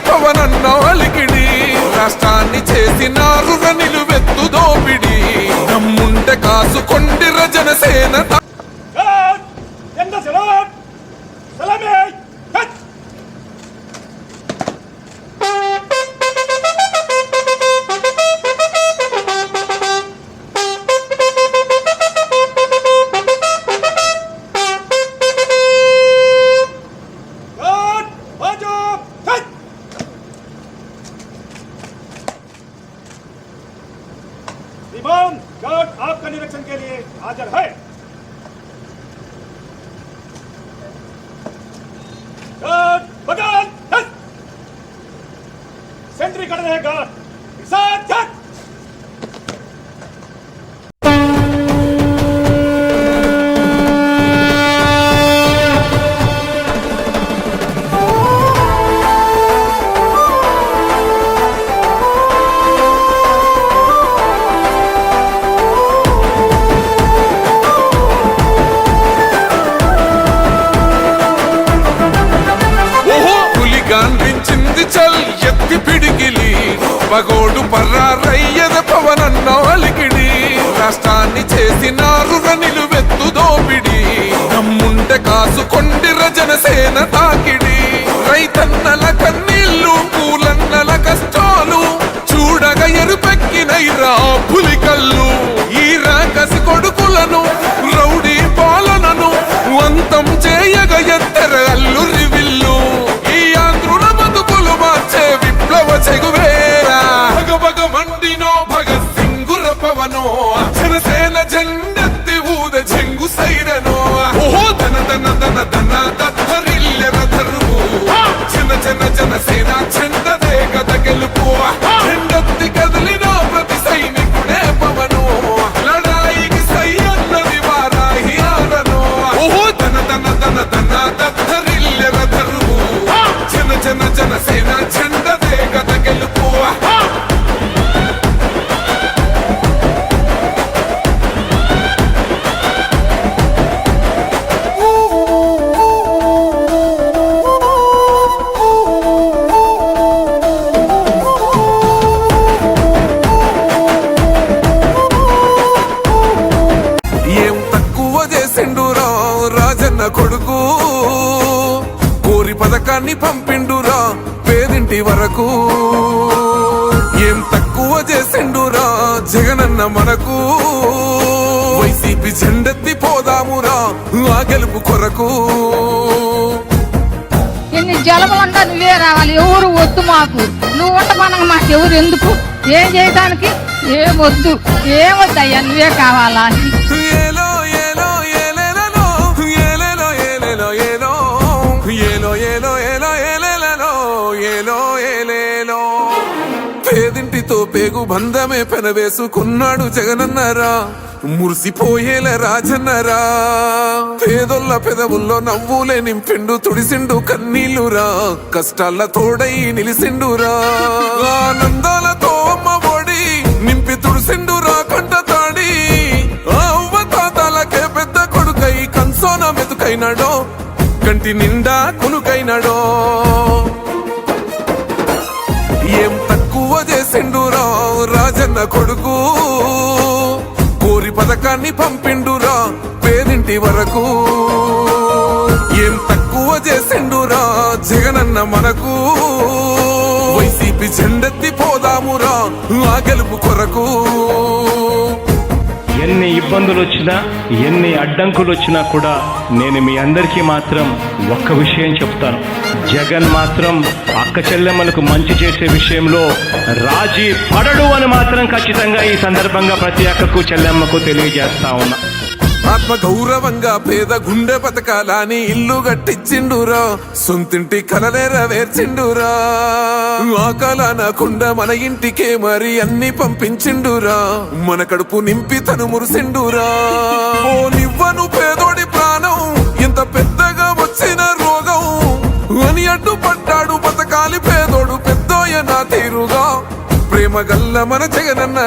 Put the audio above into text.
పవనన్న అలికిడి రాష్ట్రాన్ని చేసినారు నిలువెత్తు దోపిడి దమ్ముంటే కాసుకొండిర జనసేన विमान गार्ड आपका निरीक्षण के लिए हाजिर है। गार्ड बगान सेंट्री कर रहे हैं गार्ड గాంధించింది చల్ ఎత్తి పిడిగిలి పగోడు పర్రారయ్యద పవనన్న అలికిడి రాష్ట్రాన్ని చేసినారు నిలువెత్తు దోపిడి దమ్ముంటే కాసుకొండిర జనసేన తాకిడి రైతన్నల కన్నీళ్లు కూలన్నల కష్టాలు చూడగ ఎరుపెక్కినైరా పులికల్లు ఈ రాకసి కొడుకులను రౌడీ పాలనను అంతం చేయగ ఎత్తర అల్లురి విల్లు చెగువేరా భగభగ మండినో భగత్ సింగుర పవనో జనసేన జెండెత్తి ఊద చెంగు సైరనో ఓహో ధన ధన ధన ధన దత్తరిల్లెర ధరువు జన జన జనసేన చెండదే కథ గెలుపు జెండెత్తి కదిలిన ప్రతి సైనికుడే పవనో లడాయికి సై అన్నది వారాహి ఆరనో ఓహో ధన ధన ధన ధన దత్తరిల్లెర ధరువు జన జన జనసేన చెండదే కథ గెలుపు రాజన్న కొడుకు కోరి పథకాన్ని పంపిండురా పేదింటి వరకు ఏం తక్కువ చేసిండురా జగనన్న మనకు వైసీపీ జెండెత్తి పోదామురా ఆ గెలుపు కొరకు ఎన్ని జలములంతా నువ్వే రావాలి ఎవరు వద్దు మాకు నువ్వు ఉంట మనకు మాకు ఎవరు ఎందుకు ఏం చేయడానికి ఏమొద్దు ఏమొద్దయ్యా నువ్వే కావాలా పేదింటితో పేగు బంధమే పెనవేసుకున్నాడు జగనన్నరా మురిసిపోయేల రాజన్నరా పేదొల్ల పెదవుల్లో నవ్వులే నింపిండు తుడిసిండు కన్నీళ్లురా కష్టాల తోడై నిలిసిండురా ఆనందాలతో అమ్మ ఒడి నింపి తుడిసిండురా కంట తాడి అవ్వ తాతాలకే పెద్ద కొడుకై కన్సోన మెతుకైనాడో కంటి నిండా కునుకైనాడో ఏం తక్కువ చేసిండురా రాజన్న కొడుకు కోరి పథకాన్ని పంపిండురా పేదింటి వరకు ఏం తక్కువ చేసిండురా జగనన్న మనకు వైసీపీ జెండెత్తి పోదామురా ఆ గెలుపు కొరకు ఎన్ని ఇబ్బందులు వచ్చినా ఎన్ని అడ్డంకులు వచ్చినా కూడా నేను మీ అందరికీ మాత్రం ఒక్క విషయం చెప్తాను. జగన్ మాత్రం అక్క చెల్లెమ్మలకు మంచి చేసే విషయంలో రాజీ పడడు అని మాత్రం ఖచ్చితంగా ఈ సందర్భంగా ప్రతి అక్కకు చెల్లెమ్మకు తెలియజేస్తా ఉన్నా. ఆత్మ గౌరవంగా పేద గుండె బతకాలని ఇల్లు గట్టించిండురా సొంతింటి కలనేరవేర్చిండురా ఆకలనకుండా మన ఇంటికే మరి అన్ని పంపించిండురా మన కడుపు నింపి తను మురిసిండురా ఓ నివ్వను పేదోడి ప్రాణం ఇంత పెద్దగా వచ్చిన రోగం అని అడ్డుపడ్డాడు బతకాలి పేదోడు పెద్దోయ నా తీరుగా ప్రేమ గల్ల మన జగనన్న